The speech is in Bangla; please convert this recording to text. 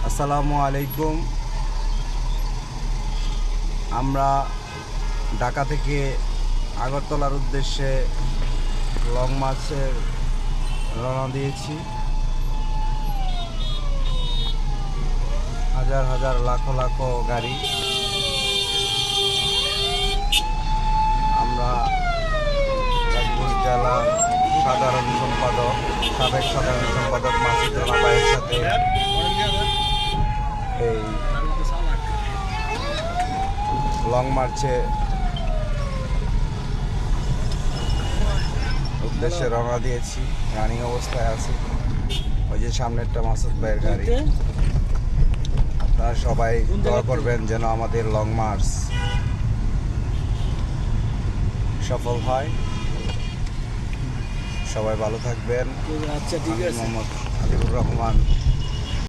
আসসালামু আলাইকুম। আমরা ঢাকা থেকে আগরতলার উদ্দেশ্যে লং মার্চের রওনা দিয়েছি। হাজার হাজার লাখো লাখো গাড়ি। আমরা গাজীপুর জেলার সাবেক সাধারণ সম্পাদক মাসুদ রানা ভাইয়ের সাথে এই লং মার্চে উদ্দেশ্যে রওনা দিয়েছি। রানিং অবস্থায় আছি। ওই যে সামনেরটা মাসুদ ভাইয়ের গাড়ি। আপনারা সবাই দোয়া করবেন যেন আমাদের লং মার্চ সফল হয়। সবাই ভালো থাকবেন। আচ্ছা, ঠিক আছে। মোহাম্মদ হাবিবুর রহমান।